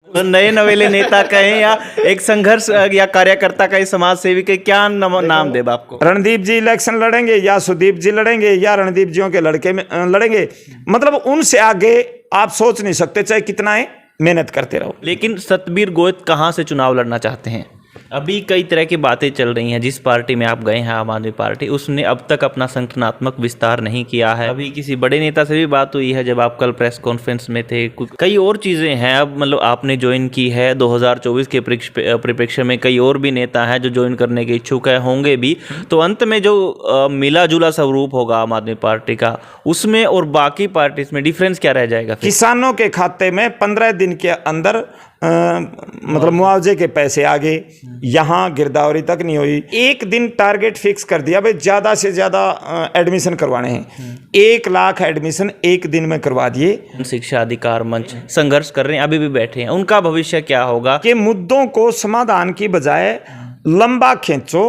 तो नए नवेले नेता कहें या एक संघर्ष या कार्यकर्ता का समाज सेवी के क्या नाम देब आपको? रणदीप जी इलेक्शन लड़ेंगे या सुदीप जी लड़ेंगे या रणदीप जियों के लड़के में लड़ेंगे, मतलब उनसे आगे आप सोच नहीं सकते, चाहे कितना है मेहनत करते रहो। लेकिन सतबीर गोयत कहाँ से चुनाव लड़ना चाहते हैं? अभी कई तरह की बातें चल रही हैं। जिस पार्टी में आप गए हैं, आम आदमी पार्टी, उसने अब तक अपना संगठनात्मक विस्तार नहीं किया है। अभी किसी बड़े नेता से भी बात हुई है जब आप कल प्रेस कॉन्फ्रेंस में थे। कई और चीज़ें हैं। अब मतलब आपने ज्वाइन की है 2024 के परिप्रेक्ष्य में कई और भी नेता हैं जो ज्वाइन करने के इच्छुक है, होंगे भी। तो अंत में जो मिला जुला स्वरूप होगा आम आदमी पार्टी का, उसमें और बाकी पार्टी में डिफरेंस क्या रह जाएगा? किसानों के खाते में 15 दिन के अंदर मतलब मुआवजे के पैसे आ गए। यहाँ गिरदावरी तक नहीं हुई। एक दिन टारगेट फिक्स कर दिया, भाई ज़्यादा से ज़्यादा एडमिशन करवाने हैं। 1 लाख एडमिशन एक दिन में करवा दिए। शिक्षा अधिकार मंच संघर्ष कर रहे हैं, अभी भी बैठे हैं। उनका भविष्य क्या होगा? कि मुद्दों को समाधान की बजाय लंबा खींचो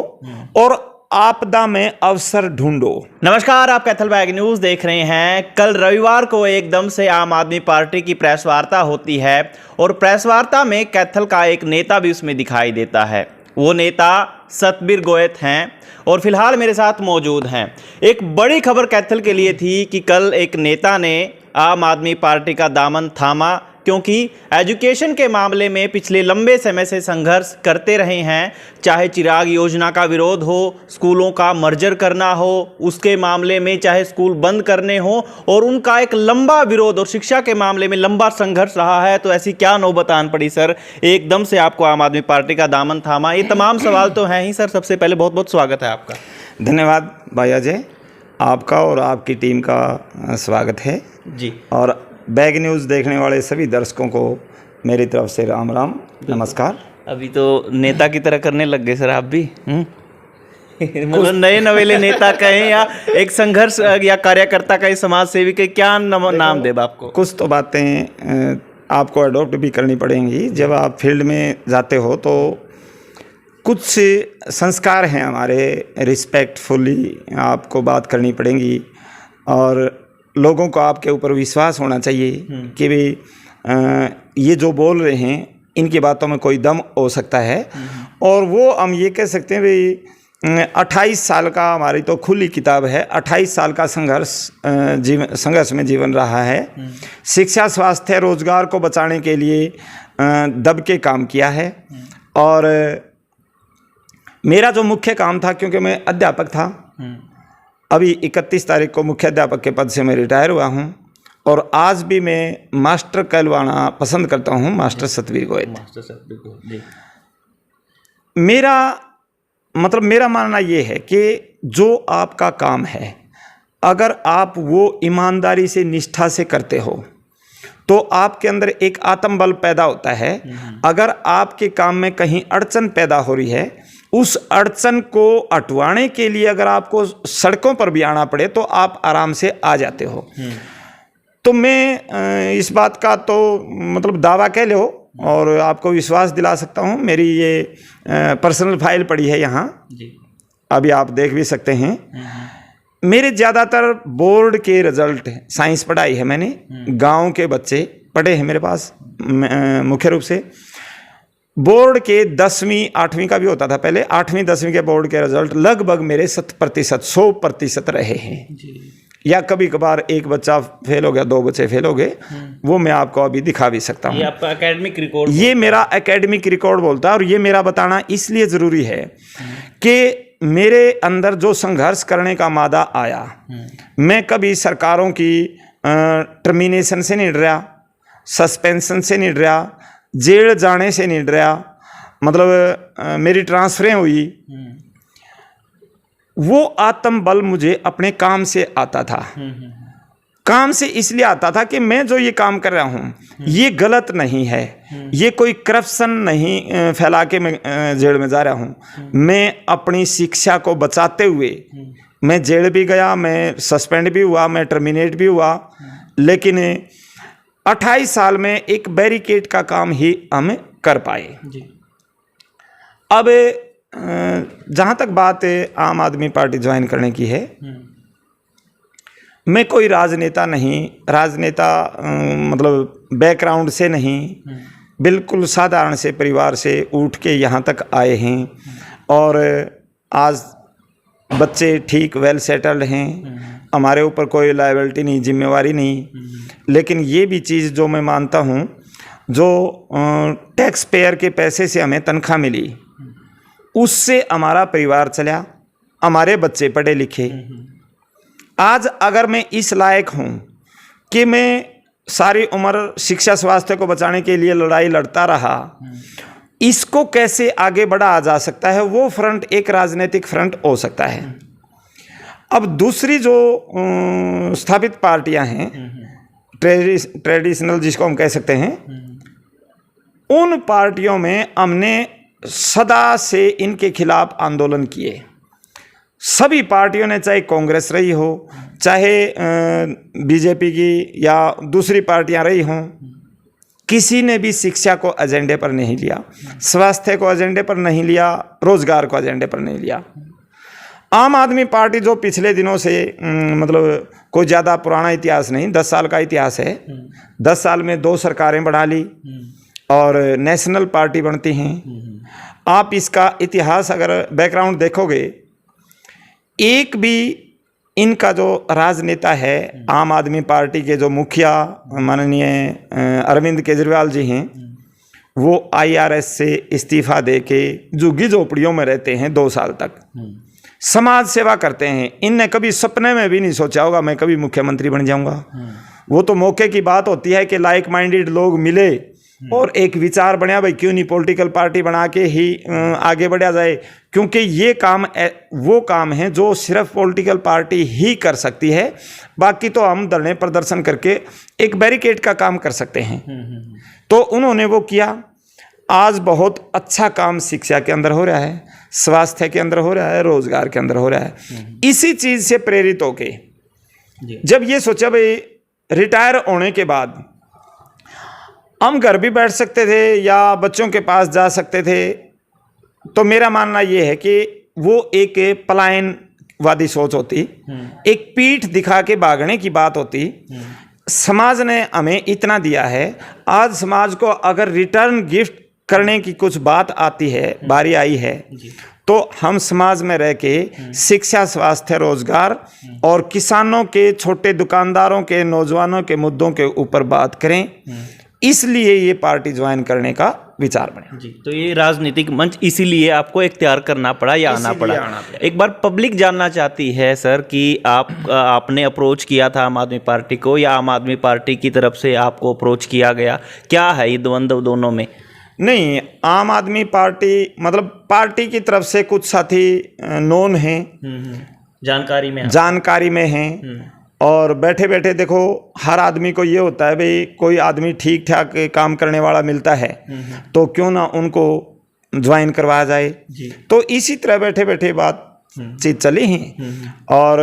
और आपदा में अवसर ढूंढो। नमस्कार, आप कैथल बैग न्यूज देख रहे हैं। कल रविवार को एकदम से आम आदमी पार्टी की प्रेस वार्ता होती है और प्रेस वार्ता में कैथल का एक नेता भी उसमें दिखाई देता है। वो नेता सतबीर गोयत हैं और फिलहाल मेरे साथ मौजूद हैं। एक बड़ी खबर कैथल के लिए थी कि कल एक नेता ने आम आदमी पार्टी का दामन थामा, क्योंकि एजुकेशन के मामले में पिछले लंबे समय से संघर्ष करते रहे हैं। चाहे चिराग योजना का विरोध हो, स्कूलों का मर्जर करना हो, उसके मामले में चाहे स्कूल बंद करने हो, और उनका एक लंबा विरोध और शिक्षा के मामले में लंबा संघर्ष रहा है। तो ऐसी क्या नौबत आन पड़ी सर, एकदम से आपको आम आदमी पार्टी का दामन थामा? ये तमाम सवाल तो हैं ही सर। सबसे पहले बहुत बहुत स्वागत है आपका। धन्यवाद भाई अजय, आपका और आपकी टीम का स्वागत है जी। और बैग न्यूज़ देखने वाले सभी दर्शकों को मेरी तरफ से राम राम, नमस्कार। अभी तो नेता की तरह करने लग गए सर आप भी। मतलब नए नवेले नेता कहें या एक संघर्ष या कार्यकर्ता का समाज सेवी के क्या नाम देब आपको? कुछ तो बातें आपको अडॉप्ट भी करनी पड़ेंगी। जब आप फील्ड में जाते हो तो कुछ संस्कार हैं हमारे, रिस्पेक्टफुली आपको बात करनी पड़ेंगी और लोगों को आपके ऊपर विश्वास होना चाहिए कि भाई ये जो बोल रहे हैं इनकी बातों में कोई दम हो सकता है। और वो हम ये कह सकते हैं भाई 28 साल का हमारी तो खुली किताब है। 28 साल का संघर्ष में जीवन रहा है। शिक्षा, स्वास्थ्य, रोजगार को बचाने के लिए दब के काम किया है। और मेरा जो मुख्य काम था, क्योंकि मैं अध्यापक था, अभी 31 तारीख को मुख्य अध्यापक के पद से मैं रिटायर हुआ हूं और आज भी मैं मास्टर कहलवाना पसंद करता हूं, मास्टर सतबीर गोयत। मेरा मानना ये है कि जो आपका काम है, अगर आप वो ईमानदारी से, निष्ठा से करते हो तो आपके अंदर एक आत्मबल पैदा होता है। अगर आपके काम में कहीं अड़चन पैदा हो रही है, उस अड़चन को हटवाने के लिए अगर आपको सड़कों पर भी आना पड़े तो आप आराम से आ जाते हो। तो मैं इस बात का तो मतलब दावा कह लो और आपको विश्वास दिला सकता हूँ। मेरी ये पर्सनल फाइल पड़ी है यहाँ, अभी आप देख भी सकते हैं। मेरे ज़्यादातर बोर्ड के रिजल्ट, साइंस पढ़ाई है मैंने, गांव के बच्चे पढ़े हैं मेरे पास मुख्य रूप से। बोर्ड के 10वीं 8वीं का भी होता था पहले, 8वीं 10वीं के बोर्ड के रिजल्ट लगभग मेरे 100% रहे हैं। या कभी कभार एक बच्चा फेल हो गया, 2 बच्चे फेल हो गए, वो मैं आपको अभी दिखा भी सकता हूँ। ये आपका एकेडमिक रिकॉर्ड? ये मेरा एकेडमिक रिकॉर्ड बोलता है। और ये मेरा बताना इसलिए ज़रूरी है कि मेरे अंदर जो संघर्ष करने का मादा आया, मैं कभी सरकारों की टर्मिनेशन से नहीं डरा, सस्पेंशन से नहीं डरा, जेल जाने से नहीं डरा। मतलब मेरी ट्रांसफरें हुई, वो आत्मबल मुझे अपने काम से आता था। काम से इसलिए आता था कि मैं जो ये काम कर रहा हूँ ये गलत नहीं है, ये कोई करप्शन नहीं फैला के मैं जेल में जा रहा हूँ। मैं अपनी शिक्षा को बचाते हुए मैं जेल भी गया, मैं सस्पेंड भी हुआ, मैं टर्मिनेट भी हुआ, लेकिन 28 साल में एक बैरिकेड का काम ही हम कर पाए। अब जहाँ तक बात आम आदमी पार्टी ज्वाइन करने की है, मैं कोई राजनेता नहीं, राजनेता मतलब बैकग्राउंड से नहीं, बिल्कुल साधारण से परिवार से उठ के यहाँ तक आए हैं और आज बच्चे ठीक वेल सेटल्ड हैं, हमारे ऊपर कोई लायबिलिटी नहीं, जिम्मेवारी नहीं। लेकिन ये भी चीज़ जो मैं मानता हूँ, जो टैक्स पेयर के पैसे से हमें तनख्वाह मिली, उससे हमारा परिवार चला, हमारे बच्चे पढ़े लिखे। आज अगर मैं इस लायक हूँ कि मैं सारी उम्र शिक्षा स्वास्थ्य को बचाने के लिए लड़ाई लड़ता रहा, इसको कैसे आगे बढ़ाया जा सकता है, वो फ्रंट एक राजनीतिक फ्रंट हो सकता है। अब दूसरी जो स्थापित पार्टियां हैं, ट्रेडिशनल जिसको हम कह सकते हैं, उन पार्टियों में हमने सदा से इनके खिलाफ आंदोलन किए। सभी पार्टियों ने, चाहे कांग्रेस रही हो, चाहे बीजेपी की या दूसरी पार्टियां रही हों, किसी ने भी शिक्षा को एजेंडे पर नहीं लिया, स्वास्थ्य को एजेंडे पर नहीं लिया, रोजगार को एजेंडे पर नहीं लिया। आम आदमी पार्टी जो पिछले दिनों से मतलब कोई ज़्यादा पुराना इतिहास नहीं, 10 साल का इतिहास है, 10 साल में 2 सरकारें बढ़ा ली और नेशनल पार्टी बनती हैं। आप इसका इतिहास अगर बैकग्राउंड देखोगे, एक भी इनका जो राजनेता है, आम आदमी पार्टी के जो मुखिया माननीय अरविंद केजरीवाल जी हैं, वो IRS से इस्तीफा देके झुग्गी झोपड़ियों में रहते हैं 2 साल तक, समाज सेवा करते हैं। इनने कभी सपने में भी नहीं सोचा होगा मैं कभी मुख्यमंत्री बन जाऊंगा। वो तो मौके की बात होती है कि लाइक माइंडेड लोग मिले और एक विचार बना, भाई क्यों नहीं पॉलिटिकल पार्टी बना के ही आगे बढ़ा जाए, क्योंकि ये काम वो काम है जो सिर्फ पॉलिटिकल पार्टी ही कर सकती है। बाकी तो हम धरने प्रदर्शन करके एक बैरिकेड का काम कर सकते हैं। तो उन्होंने वो किया। आज बहुत अच्छा काम शिक्षा के अंदर हो रहा है, स्वास्थ्य के अंदर हो रहा है, रोजगार के अंदर हो रहा है। इसी चीज़ से प्रेरित होके जब ये सोचा भाई रिटायर होने के बाद हम घर भी बैठ सकते थे या बच्चों के पास जा सकते थे, तो मेरा मानना ये है कि वो एक पलायनवादी सोच होती, एक पीठ दिखा के भागने की बात होती। समाज ने हमें इतना दिया है, आज समाज को अगर रिटर्न गिफ्ट करने की कुछ बात आती है, बारी आई है, तो हम समाज में रह के शिक्षा, स्वास्थ्य, रोजगार और किसानों के, छोटे दुकानदारों के, नौजवानों के मुद्दों के ऊपर बात करें। इसलिए ये पार्टी ज्वाइन करने का विचार बने। जी, तो ये राजनीतिक मंच इसीलिए आपको इख्तियार करना पड़ा या आना पड़ा। एक बार पब्लिक जानना चाहती है सर कि आपने अप्रोच किया था आम आदमी पार्टी को या आम आदमी पार्टी की तरफ से आपको अप्रोच किया गया, क्या है ये द्वंद्व दोनों में? नहीं, आम आदमी पार्टी मतलब पार्टी की तरफ से कुछ साथी नोन हैं, जानकारी में हैं। और बैठे बैठे देखो, हर आदमी को ये होता है भाई कोई आदमी ठीक ठाक काम करने वाला मिलता है तो क्यों ना उनको ज्वाइन करवाया जाए। तो इसी तरह बैठे बैठे बातचीत चली है और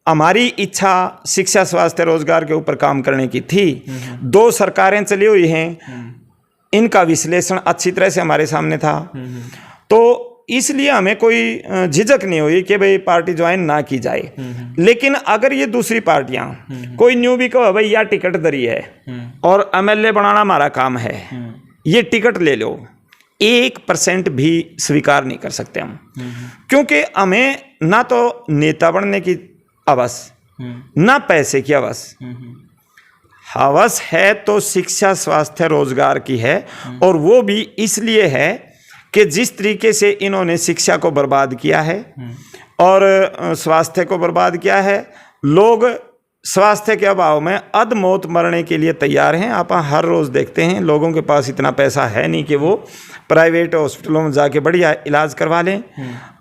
हमारी इच्छा शिक्षा, स्वास्थ्य, रोजगार के ऊपर काम करने की थी। 2 सरकारें चली हुई हैं, इनका विश्लेषण अच्छी तरह से हमारे सामने था, तो इसलिए हमें कोई झिझक नहीं हुई कि भाई पार्टी ज्वाइन ना की जाए। लेकिन अगर ये दूसरी पार्टियां कोई न्यू भी कहो भाई या टिकट दरी है और MLA बनाना हमारा काम है, ये टिकट ले लो, 1% भी स्वीकार नहीं कर सकते हम। क्योंकि हमें ना तो नेता बनने की हवस, ना पैसे की हवस। हवस है तो शिक्षा, स्वास्थ्य, रोजगार की है, और वो भी इसलिए है कि जिस तरीके से इन्होंने शिक्षा को बर्बाद किया है और स्वास्थ्य को बर्बाद किया है, लोग स्वास्थ्य के अभाव में अधमौत मरने के लिए तैयार हैं। आप हर रोज़ देखते हैं लोगों के पास इतना पैसा है नहीं कि वो प्राइवेट हॉस्पिटलों में जाके बढ़िया इलाज करवा लें,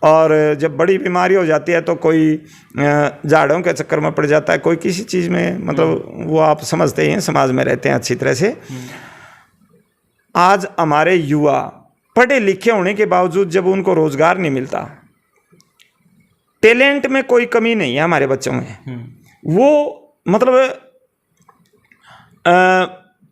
और जब बड़ी बीमारी हो जाती है तो कोई झाड़ों के चक्कर में पड़ जाता है, कोई किसी चीज़ में, मतलब वो आप समझते हैं, समाज में रहते हैं अच्छी तरह से। आज हमारे युवा पढ़े लिखे होने के बावजूद जब उनको रोजगार नहीं मिलता, टैलेंट में कोई कमी नहीं है हमारे बच्चों में, वो मतलब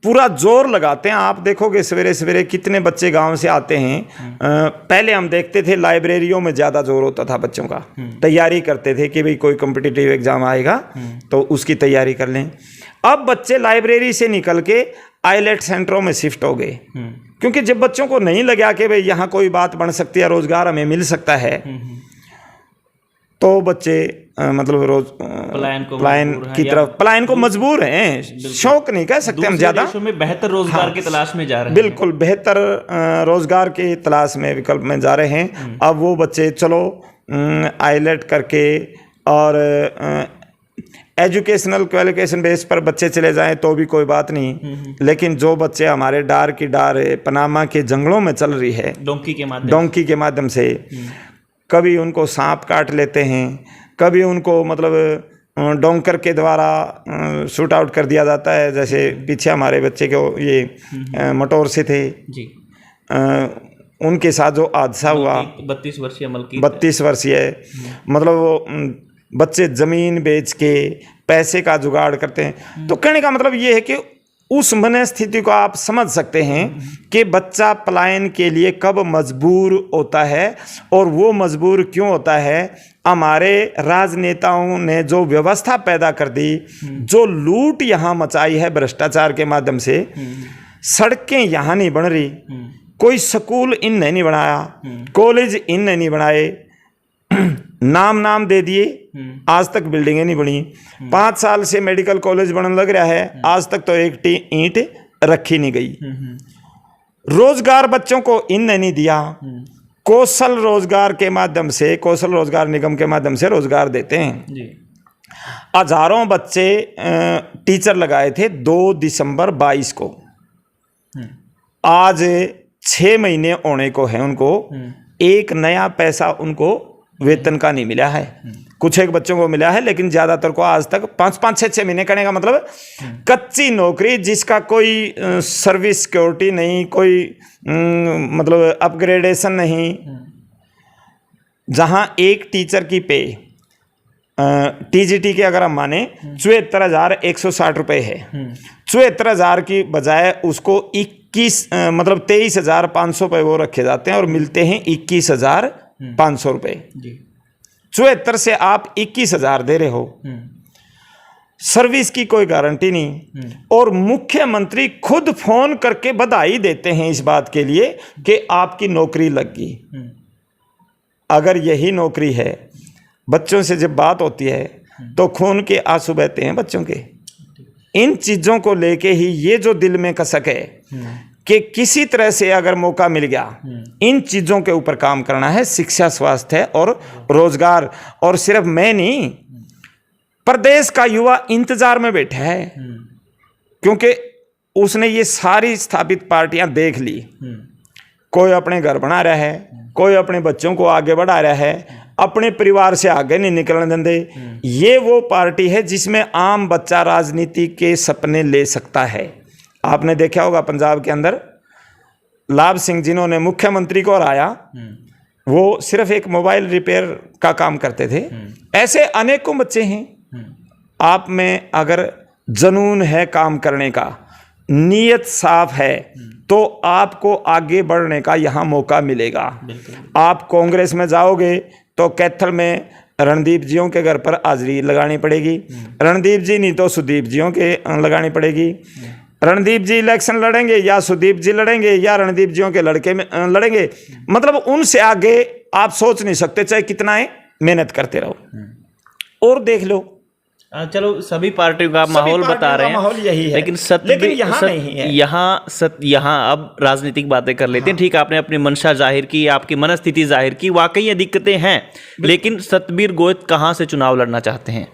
पूरा जोर लगाते हैं। आप देखोगे सवेरे सवेरे कितने बच्चे गांव से आते हैं। पहले हम देखते थे लाइब्रेरियों में ज़्यादा जोर होता था बच्चों का, तैयारी करते थे कि भाई कोई कॉम्पिटिटिव एग्जाम आएगा तो उसकी तैयारी कर लें। अब बच्चे लाइब्रेरी से निकल के आईलेट सेंटरों में शिफ्ट हो गए, क्योंकि जब बच्चों को नहीं लगा कि भाई यहाँ कोई बात बन सकती है, रोजगार हमें मिल सकता है, तो बच्चे मतलब रोज पलायन की तरफ पलायन को मजबूर हैं, शौक नहीं कह सकते हम ज्यादा, में बेहतर रोजगार की तलाश में जा रहे हैं। बिल्कुल बेहतर रोजगार की तलाश में, विकल्प में जा रहे हैं। अब वो बच्चे चलो आईलेट करके और एजुकेशनल क्वालिफिकेशन बेस पर बच्चे चले जाएं तो भी कोई बात नहीं, लेकिन जो बच्चे हमारे डार की डार पनामा के जंगलों में चल रही है डोंकी के माध्यम से, कभी उनको सांप काट लेते हैं, कभी उनको मतलब डोंकर के द्वारा शूट आउट कर दिया जाता है, जैसे पीछे हमारे बच्चे को ये मटोर से थे जी, उनके साथ जो हादसा हुआ 32 वर्षीय मतलब वो बच्चे ज़मीन बेच के पैसे का जुगाड़ करते हैं। तो कहने का मतलब ये है कि उस मनस्थिति को आप समझ सकते हैं कि बच्चा पलायन के लिए कब मजबूर होता है, और वो मजबूर क्यों होता है। हमारे राजनेताओं ने जो व्यवस्था पैदा कर दी, जो लूट यहाँ मचाई है भ्रष्टाचार के माध्यम से, सड़कें यहाँ नहीं बन रही, कोई स्कूल इनने नहीं बनाया, कॉलेज इनने नहीं बनाए, नाम दे दिए, आज तक बिल्डिंगें नहीं बनी। 5 साल से मेडिकल कॉलेज बनने लग रहा है, आज तक तो एक ईंट रखी नहीं गई। रोजगार बच्चों को इनने नहीं दिया, कौशल रोजगार के माध्यम से, कौशल रोजगार निगम के माध्यम से रोजगार देते हैं जी। हजारों बच्चे टीचर लगाए थे 2 दिसंबर 22 को, आज 6 महीने होने को है, उनको एक नया पैसा उनको वेतन का नहीं मिला है। कुछ एक बच्चों को मिला है, लेकिन ज़्यादातर को आज तक 5-6 महीने करने का मतलब कच्ची नौकरी, जिसका कोई सर्विस सिक्योरिटी नहीं, कोई मतलब अपग्रेडेशन नहीं, जहां एक टीचर की पे टीजीटी के अगर हम माने 74,160 रुपये है, 74,000 की बजाय उसको 23,500 रुपये वो रखे जाते हैं और मिलते हैं 21,500 रुपये। 74 से आप 21,000 दे रहे हो, सर्विस की कोई गारंटी नहीं, और मुख्यमंत्री खुद फोन करके बधाई देते हैं इस बात के लिए कि आपकी नौकरी लग गई। अगर यही नौकरी है, बच्चों से जब बात होती है तो खून के आंसू बहते हैं बच्चों के। इन चीज़ों को लेके ही ये जो दिल में कसक है कि किसी तरह से अगर मौका मिल गया, इन चीज़ों के ऊपर काम करना है, शिक्षा, स्वास्थ्य और रोजगार। और सिर्फ मैं नहीं, प्रदेश का युवा इंतजार में बैठा है, क्योंकि उसने ये सारी स्थापित पार्टियां देख ली। कोई अपने घर बना रहा है, कोई अपने बच्चों को आगे बढ़ा रहा है, अपने परिवार से आगे नहीं निकलने देंगे। ये वो पार्टी है जिसमें आम बच्चा राजनीति के सपने ले सकता है। आपने देखा होगा पंजाब के अंदर लाभ सिंह जिन्होंने मुख्यमंत्री को हराया, वो सिर्फ एक मोबाइल रिपेयर का काम करते थे। ऐसे अनेकों बच्चे हैं। आप में अगर जुनून है काम करने का, नीयत साफ है, तो आपको आगे बढ़ने का यहाँ मौका मिलेगा। आप कांग्रेस में जाओगे तो कैथल में रणदीप जियों के घर पर हाजिरी लगानी पड़ेगी, रणदीप जी नहीं तो सुदीप जियों के लगानी पड़ेगी। रणदीप जी इलेक्शन लड़ेंगे या सुदीप जी लड़ेंगे या रणदीप जियों के लड़के में लड़ेंगे, मतलब उनसे आगे आप सोच नहीं सकते, चाहे कितना है मेहनत करते रहो। और देख लो, चलो सभी पार्टियों का माहौल बता रहे हैं, माहौल यही है, लेकिन यहाँ नहीं है। यहाँ अब राजनीतिक बातें कर लेते हैं। ठीक, आपने अपनी मंशा जाहिर की, आपकी मनस्थिति जाहिर की, वाकई ये दिक्कतें हैं, लेकिन सतबीर गोयत कहाँ से चुनाव लड़ना चाहते हैं?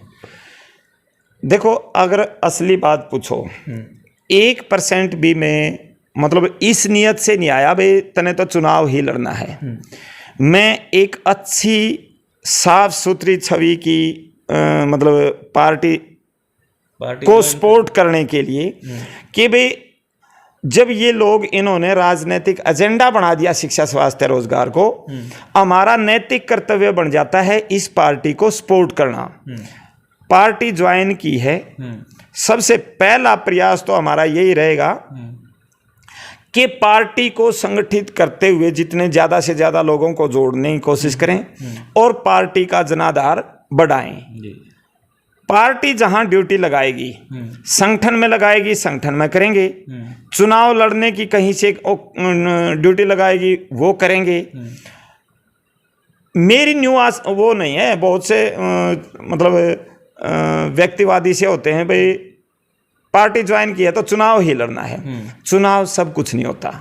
देखो, अगर असली बात पूछो, 1% भी मैं मतलब इस नियत से नहीं आया भाई तने तो चुनाव ही लड़ना है। मैं एक अच्छी साफ सुथरी छवि की मतलब पार्टी को सपोर्ट करने के लिए कि भाई जब ये लोग इन्होंने राजनीतिक एजेंडा बना दिया शिक्षा, स्वास्थ्य, रोजगार को, हमारा नैतिक कर्तव्य बन जाता है इस पार्टी को सपोर्ट करना। पार्टी ज्वाइन की है, सबसे पहला प्रयास तो हमारा यही रहेगा कि पार्टी को संगठित करते हुए जितने ज़्यादा से ज़्यादा लोगों को जोड़ने की कोशिश करें और पार्टी का जनाधार बढ़ाएं। पार्टी जहां ड्यूटी लगाएगी, संगठन में लगाएगी, संगठन में करेंगे। चुनाव लड़ने की कहीं से ड्यूटी लगाएगी, वो करेंगे। मेरी न्यू आज वो नहीं है, बहुत से मतलब व्यक्तिवादी से होते हैं, भाई पार्टी ज्वाइन की है तो चुनाव ही लड़ना है। चुनाव सब कुछ नहीं होता।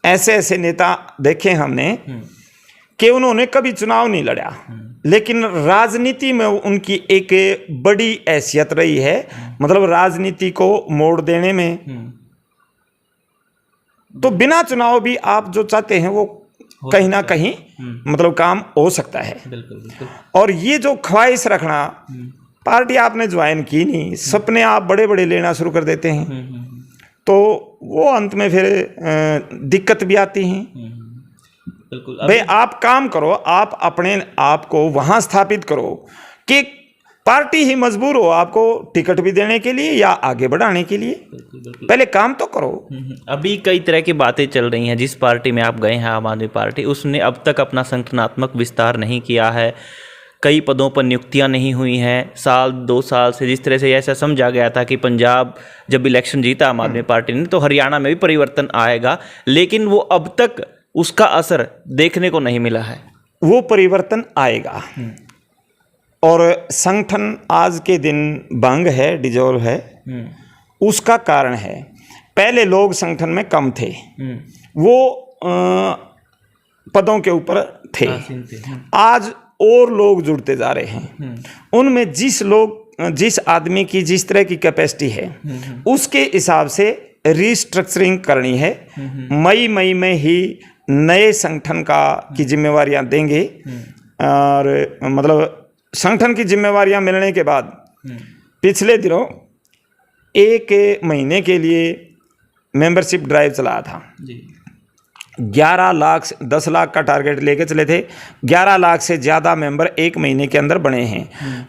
ऐसे ऐसे नेता देखे हमने कि उन्होंने कभी चुनाव नहीं लड़ा, लेकिन राजनीति में उनकी एक बड़ी हैसियत रही है, मतलब राजनीति को मोड़ देने में। तो बिना चुनाव भी आप जो चाहते हैं वो कहीं ना कहीं मतलब काम हो सकता है। बिल्कुल बिल्कुल। और ये जो ख्वाहिश रखना, पार्टी आपने ज्वाइन की नहीं, सपने आप बड़े बड़े लेना शुरू कर देते हैं, तो वो अंत में फिर दिक्कत भी आती हैं। बिल्कुल। भाई आप काम करो, आप अपने आप को वहां स्थापित करो कि पार्टी ही मजबूर हो आपको टिकट भी देने के लिए या आगे बढ़ाने के लिए। बिल्कुल। पहले काम तो करो। अभी कई तरह की बातें चल रही हैं। जिस पार्टी में आप गए हैं, आम आदमी पार्टी, उसने अब तक अपना संगठनात्मक विस्तार नहीं किया है। कई पदों पर नियुक्तियां नहीं हुई हैं। साल 2 साल से जिस तरह से ऐसा समझा गया था कि पंजाब जब इलेक्शन जीता आम आदमी पार्टी ने तो हरियाणा में भी परिवर्तन आएगा, लेकिन वो अब तक उसका असर देखने को नहीं मिला है। वो परिवर्तन आएगा और संगठन आज के दिन भंग है, डिजोल्व है। उसका कारण है, पहले लोग संगठन में कम थे, वो पदों के ऊपर थे। आज और लोग जुड़ते जा रहे हैं। उनमें जिस आदमी की जिस तरह की कैपेसिटी है उसके हिसाब से रिस्ट्रक्चरिंग करनी है। मई में ही नए संगठन की जिम्मेवारियां देंगे और मतलब संगठन की जिम्मेवारियां मिलने के बाद पिछले दिनों 1 महीने के लिए मेंबरशिप ड्राइव चलाया था। 11 लाख 10 लाख का टारगेट लेके चले थे। 11 लाख से ज़्यादा मेंबर 1 महीने के अंदर बने हैं।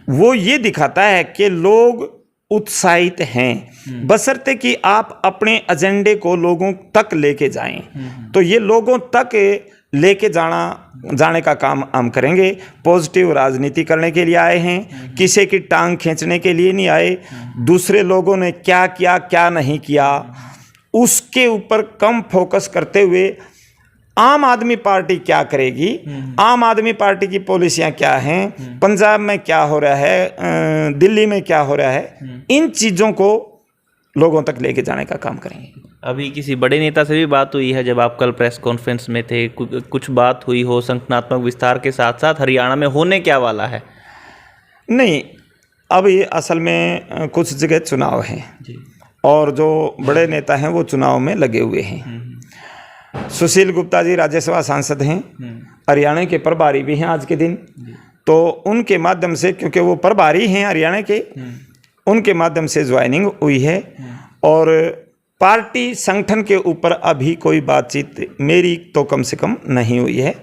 वो ये दिखाता है कि लोग उत्साहित हैं, बशर्ते कि आप अपने एजेंडे को लोगों तक लेके जाएं। तो ये लोगों तक लेके जाने का काम हम करेंगे। पॉजिटिव राजनीति करने के लिए आए हैं, किसी की टांग खींचने के लिए नहीं आए। दूसरे लोगों ने क्या किया क्या नहीं किया उसके ऊपर कम फोकस करते हुए आम आदमी पार्टी क्या करेगी, आम आदमी पार्टी की पॉलिसियां क्या हैं, पंजाब में क्या हो रहा है, दिल्ली में क्या हो रहा है, इन चीज़ों को लोगों तक लेके जाने का काम करेंगे। अभी किसी बड़े नेता से भी बात हुई है? जब आप कल प्रेस कॉन्फ्रेंस में थे, कुछ बात हुई हो संगठनात्मक विस्तार के साथ साथ हरियाणा में होने क्या वाला है? नहीं, अभी असल में कुछ जगह चुनाव हैं और जो बड़े नेता हैं वो चुनाव में लगे हुए हैं। सुशील गुप्ता जी राज्यसभा सांसद हैं, हरियाणा के प्रभारी भी हैं आज के दिन। तो उनके माध्यम से, क्योंकि वो प्रभारी हैं हरियाणा के, उनके माध्यम से ज्वाइनिंग हुई है। और पार्टी संगठन के ऊपर अभी कोई बातचीत मेरी तो कम से कम नहीं हुई है।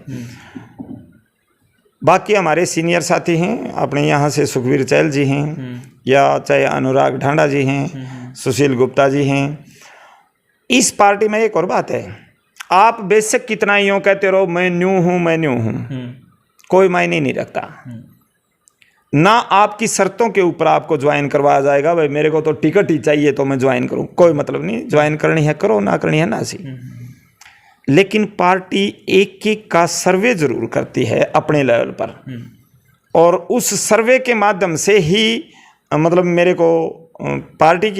बाकी हमारे सीनियर साथी हैं, अपने यहाँ से सुखबीर चहल जी हैं या चाहे अनुराग ढांडा जी हैं, सुशील गुप्ता जी हैं। इस पार्टी में एक और बात है, आप बेशक कितना यूँ कहते रहो मैं न्यू हूँ, कोई मायने नहीं रखता। ना आपकी शर्तों के ऊपर आपको ज्वाइन करवाया जाएगा, भाई मेरे को तो टिकट ही चाहिए तो मैं ज्वाइन करूँ, कोई मतलब नहीं। ज्वाइन करनी है करो, ना करनी है ना सी। लेकिन पार्टी एक एक का सर्वे जरूर करती है अपने लेवल पर, और उस सर्वे के माध्यम से ही मतलब मेरे को पार्टी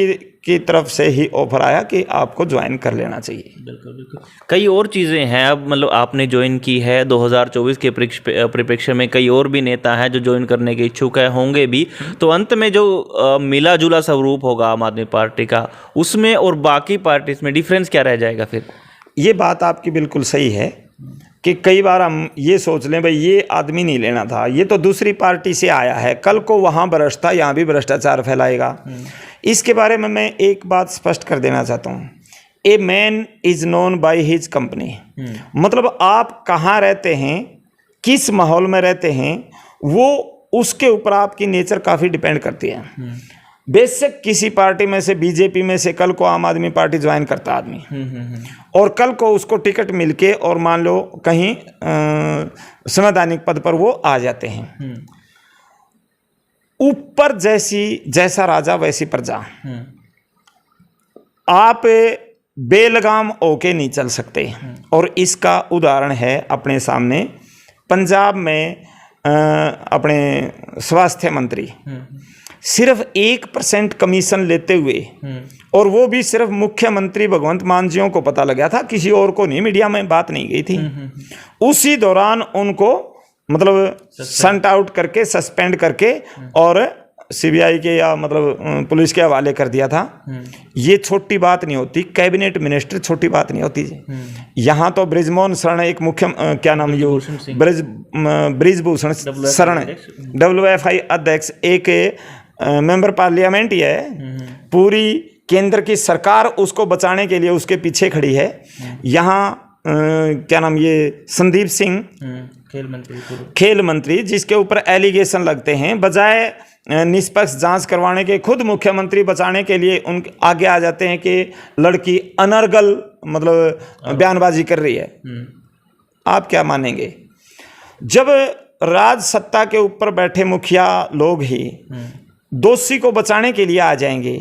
की तरफ से ही ऑफर आया कि आपको ज्वाइन कर लेना चाहिए। बिल्कुल बिल्कुल। कई और चीज़ें हैं, अब मतलब आपने ज्वाइन की है 2024 के परिप्रेक्ष्य में कई और भी नेता हैं जो ज्वाइन करने के इच्छुक है, होंगे भी। तो अंत में जो मिला जुला स्वरूप होगा आम आदमी पार्टी का, उसमें और बाकी पार्टीज में डिफरेंस क्या रह जाएगा फिर? ये बात आपकी बिल्कुल सही है कि कई बार हम ये सोच लें भाई ये आदमी नहीं लेना था, ये तो दूसरी पार्टी से आया है, कल को वहाँ भ्रष्ट था, यहाँ भी भ्रष्टाचार फैलाएगा। इसके बारे में मैं एक बात स्पष्ट कर देना चाहता हूँ, a man is known by his company. मतलब आप कहाँ रहते हैं, किस माहौल में रहते हैं, वो उसके ऊपर आपकी नेचर काफ़ी डिपेंड करती है। बेशक किसी पार्टी में से, बीजेपी में से कल को आम आदमी पार्टी ज्वाइन करता आदमी और कल को उसको टिकट मिलके और मान लो कहीं संवैधानिक पद पर वो आ जाते हैं, ऊपर जैसा राजा वैसी प्रजा। आप बेलगाम होके नहीं चल सकते। और इसका उदाहरण है अपने सामने, पंजाब में अपने स्वास्थ्य मंत्री सिर्फ 1% कमीशन लेते हुए, और वो भी सिर्फ मुख्यमंत्री भगवंत मान जियों को पता लगा था, किसी और को नहीं, मीडिया में बात नहीं गई थी। उसी दौरान उनको मतलब सन्ट आउट करके, सस्पेंड करके और सीबीआई के या मतलब पुलिस के हवाले कर दिया था। ये छोटी बात नहीं होती, कैबिनेट मिनिस्टर छोटी बात नहीं होती। यहाँ तो ब्रिजमोहन शरण एक मुख्य क्या नाम ये ब्रिजभूषण शरण WFI अध्यक्ष एक मेंबर पार्लियामेंट ही है। पूरी केंद्र की सरकार उसको बचाने के लिए उसके पीछे खड़ी है। यहाँ क्या नाम ये संदीप सिंह खेल मंत्री जिसके ऊपर एलिगेशन लगते हैं, बजाय निष्पक्ष जांच करवाने के खुद मुख्यमंत्री बचाने के लिए उन आगे आ जाते हैं कि लड़की अनर्गल मतलब बयानबाजी कर रही है। आप क्या मानेंगे? जब राज सत्ता के ऊपर बैठे मुखिया लोग ही दोषी को बचाने के लिए आ जाएंगे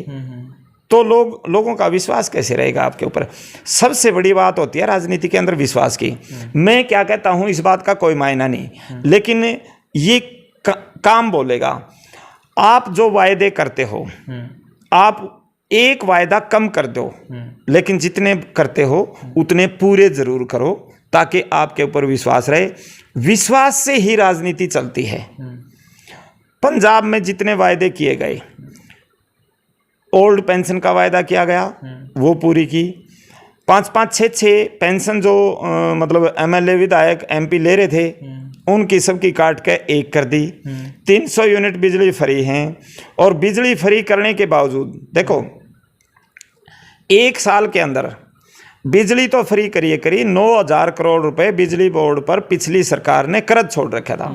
तो लोगों का विश्वास कैसे रहेगा आपके ऊपर? सबसे बड़ी बात होती है राजनीति के अंदर विश्वास की। मैं क्या कहता हूं इस बात का कोई मायना नहीं, लेकिन ये काम बोलेगा। आप जो वायदे करते हो, आप एक वायदा कम कर दो, लेकिन जितने करते हो उतने पूरे जरूर करो ताकि आपके ऊपर विश्वास रहे। विश्वास से ही राजनीति चलती है। पंजाब में जितने वायदे किए गए, ओल्ड पेंशन का वायदा किया गया वो पूरी की। 5-5, 6-6 पेंशन जो मतलब MLA विधायक MP ले रहे थे उनकी सबकी काट के एक कर दी। 300 यूनिट बिजली फ्री हैं। और बिजली फ्री करने के बावजूद देखो, एक साल के अंदर बिजली तो फ्री करी 9,000 करोड़ रुपए बिजली बोर्ड पर पिछली सरकार ने कर्ज छोड़ रखा था।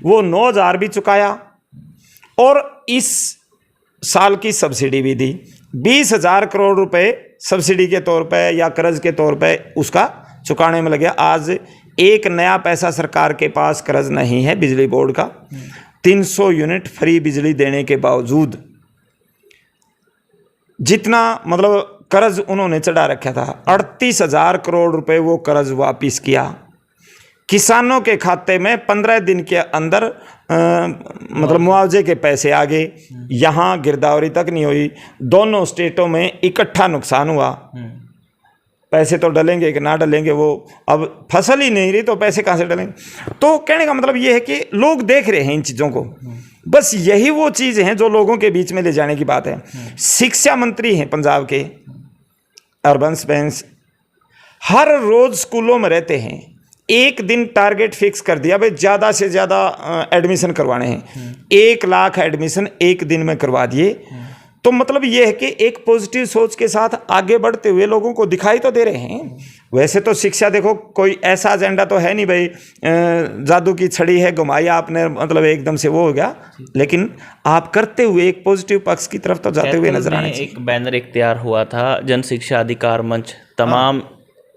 वो 9,000 भी चुकाया और इस साल की सब्सिडी भी दी। 20,000 करोड़ रुपए सब्सिडी के तौर पे या कर्ज के तौर पे उसका चुकाने में लगे। आज एक नया पैसा सरकार के पास कर्ज नहीं है बिजली बोर्ड का। 300 यूनिट फ्री बिजली देने के बावजूद जितना मतलब कर्ज उन्होंने चढ़ा रखा था, 38,000 करोड़ रुपए वो कर्ज वापिस किया। किसानों के खाते में 15 दिन के अंदर मतलब मुआवजे के पैसे आ गए। यहाँ गिरदावरी तक नहीं हुई। दोनों स्टेटों में इकट्ठा नुकसान हुआ। पैसे तो डलेंगे कि ना डलेंगे, वो अब फसल ही नहीं रही तो पैसे कहाँ से डलेंगे? तो कहने का मतलब ये है कि लोग देख रहे हैं इन चीज़ों को। बस यही वो चीज़ हैं जो लोगों के बीच में ले जाने की बात है। शिक्षा मंत्री हैं पंजाब के हरबंस बैंस, हर रोज स्कूलों में रहते हैं। एक दिन टारगेट फिक्स कर दिया भाई ज़्यादा से ज़्यादा एडमिशन करवाने हैं। 1 लाख एडमिशन एक दिन में करवा दिए। तो मतलब ये है कि एक पॉजिटिव सोच के साथ आगे बढ़ते हुए लोगों को दिखाई तो दे रहे हैं। वैसे तो शिक्षा देखो कोई ऐसा एजेंडा तो है नहीं भाई जादू की छड़ी है घुमाई आपने मतलब एकदम से वो हो गया, लेकिन आप करते हुए एक पॉजिटिव पक्ष की तरफ तो जाते हुए नजर आने चाहिए। एक बैनर इख्तियार हुआ था जन शिक्षा अधिकार मंच, तमाम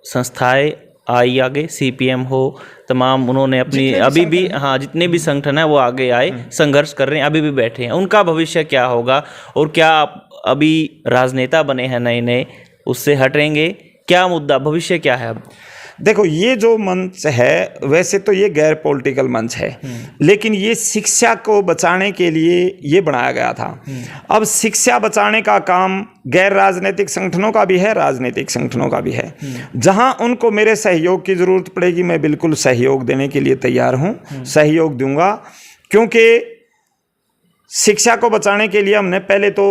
संस्थाएं आई आगे, CPM हो, तमाम उन्होंने अपनी अभी भी जितने भी संगठन है वो आगे आए, संघर्ष कर रहे हैं, अभी भी बैठे हैं। उनका भविष्य क्या होगा और क्या आप अभी राजनेता बने हैं नए नए उससे हटेंगे? क्या मुद्दा, भविष्य क्या है? अब देखो ये जो मंच है वैसे तो ये गैर पॉलिटिकल मंच है, लेकिन ये शिक्षा को बचाने के लिए ये बनाया गया था। अब शिक्षा बचाने का काम गैर राजनीतिक संगठनों का भी है, राजनीतिक संगठनों का भी है। जहां उनको मेरे सहयोग की जरूरत पड़ेगी मैं बिल्कुल सहयोग देने के लिए तैयार हूं, सहयोग दूंगा। क्योंकि शिक्षा को बचाने के लिए हमने पहले तो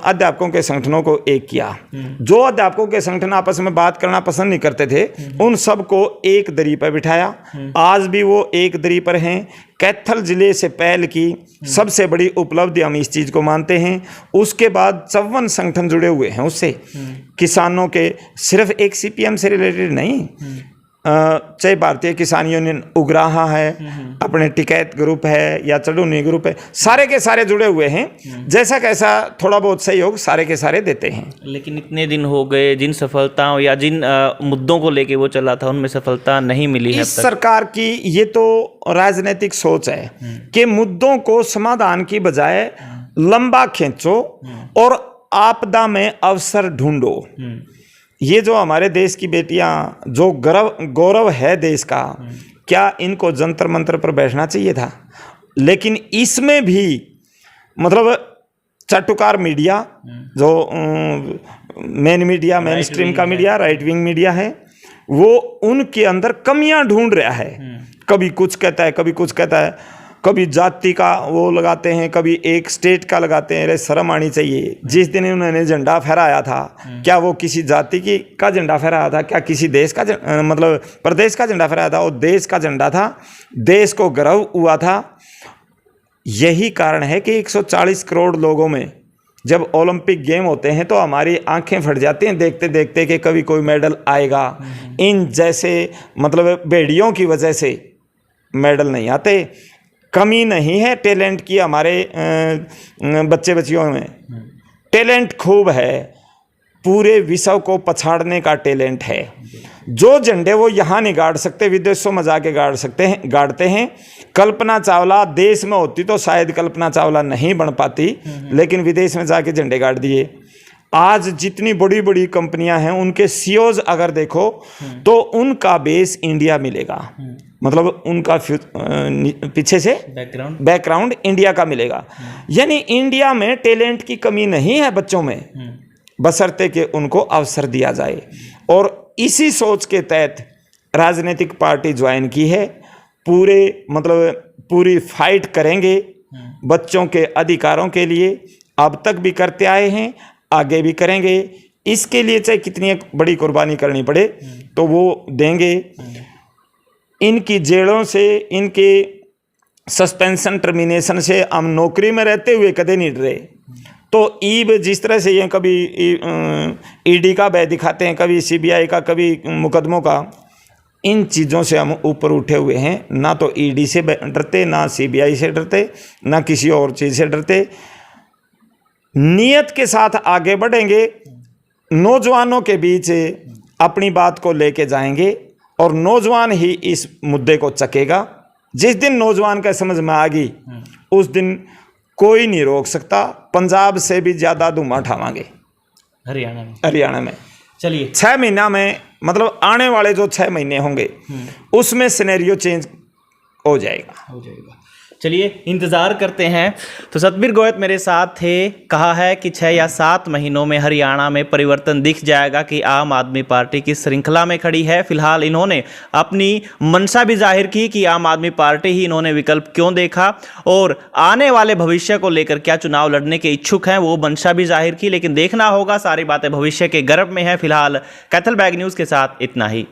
अध्यापकों के संगठनों को एक किया। जो अध्यापकों के संगठन आपस में बात करना पसंद नहीं करते थे उन सबको एक दरी पर बिठाया। आज भी वो एक दरी पर हैं। कैथल जिले से पहल की सबसे बड़ी उपलब्धि हम इस चीज़ को मानते हैं। उसके बाद 54 संगठन जुड़े हुए हैं उससे। किसानों के सिर्फ एक CPM से रिलेटेड नहीं, चाहे भारतीय किसान यूनियन उगराहा है, अपने टिकैत ग्रुप है या चढ़ूनी ग्रुप है, सारे के सारे जुड़े हुए हैं। जैसा कैसा थोड़ा बहुत सहयोग सारे के सारे देते हैं। लेकिन इतने दिन हो गए, जिन सफलताओं या जिन मुद्दों को लेके वो चला था उनमें सफलता नहीं मिली है। इस सरकार की ये तो राजनीतिक सोच है कि मुद्दों को समाधान की बजाय लंबा खींचो और आपदा में अवसर ढूंढो। ये जो हमारे देश की बेटियां, जो गौरव है देश का, क्या इनको जंतर मंतर पर बैठना चाहिए था? लेकिन इसमें भी मतलब चाटुकार मीडिया, जो मेन मीडिया, मेन स्ट्रीम का मीडिया, राइट विंग मीडिया है, वो उनके अंदर कमियां ढूंढ रहा है। कभी कुछ कहता है, कभी कुछ कहता है, कभी जाति का वो लगाते हैं, कभी एक स्टेट का लगाते हैं। अरे शर्म आनी चाहिए। जिस दिन उन्होंने झंडा फहराया था, क्या वो किसी जाति की का झंडा फहराया था? क्या किसी देश का मतलब प्रदेश का झंडा फहराया था? वो देश का झंडा था, देश को गर्व हुआ था। यही कारण है कि 140 करोड़ लोगों में जब ओलंपिक गेम होते हैं तो हमारी आंखें फट जाती हैं देखते देखते कि कभी कोई मेडल आएगा। इन जैसे मतलब भेड़ियों की वजह से मेडल नहीं आते। कमी नहीं है टैलेंट की, हमारे बच्चे बच्चियों में टैलेंट खूब है, पूरे विश्व को पछाड़ने का टैलेंट है। जो झंडे वो यहाँ नहीं गाड़ सकते, विदेशों में जाके गाड़ते हैं। कल्पना चावला देश में होती तो शायद कल्पना चावला नहीं बन पाती, लेकिन विदेश में जाके झंडे गाड़ दिए। आज जितनी बड़ी बड़ी कंपनियां हैं, उनके सीईओज अगर देखो तो उनका बेस इंडिया मिलेगा, मतलब उनका पीछे से बैकग्राउंड इंडिया का मिलेगा। यानी इंडिया में टैलेंट की कमी नहीं है बच्चों में, बशर्ते कि उनको अवसर दिया जाए। और इसी सोच के तहत राजनीतिक पार्टी ज्वाइन की है। पूरी फाइट करेंगे बच्चों के अधिकारों के लिए। अब तक भी करते आए हैं, आगे भी करेंगे। इसके लिए चाहे कितनी बड़ी कुर्बानी करनी पड़े तो वो देंगे। इनकी जेलों से, इनके सस्पेंशन टर्मिनेशन से हम नौकरी में रहते हुए कदे नहीं डरे। तो ईब जिस तरह से ये कभी ईडी का भय दिखाते हैं, कभी सीबीआई का, कभी मुकदमों का, इन चीज़ों से हम ऊपर उठे हुए हैं। ना तो ईडी से डरते, ना सीबीआई से डरते, ना किसी और चीज़ से डरते। नियत के साथ आगे बढ़ेंगे, नौजवानों के बीच अपनी बात को लेके जाएंगे और नौजवान ही इस मुद्दे को चकेगा। जिस दिन नौजवान का समझ में आ गई, उस दिन कोई नहीं रोक सकता। पंजाब से भी ज़्यादा धुआं उठावांगे हरियाणा में। चलिए 6 महीना में, मतलब आने वाले जो 6 महीने होंगे उसमें सिनेरियो चेंज हो जाएगा। चलिए इंतज़ार करते हैं। तो सतबीर गोयत मेरे साथ थे। कहा है कि 6 या 7 महीनों में हरियाणा में परिवर्तन दिख जाएगा कि आम आदमी पार्टी की श्रृंखला में खड़ी है। फिलहाल इन्होंने अपनी मंशा भी जाहिर की कि आम आदमी पार्टी ही इन्होंने विकल्प क्यों देखा और आने वाले भविष्य को लेकर क्या चुनाव लड़ने के इच्छुक हैं, वो मंशा भी जाहिर की। लेकिन देखना होगा, सारी बातें भविष्य के गर्भ में है। फिलहाल कैथल बैग न्यूज़ के साथ इतना ही।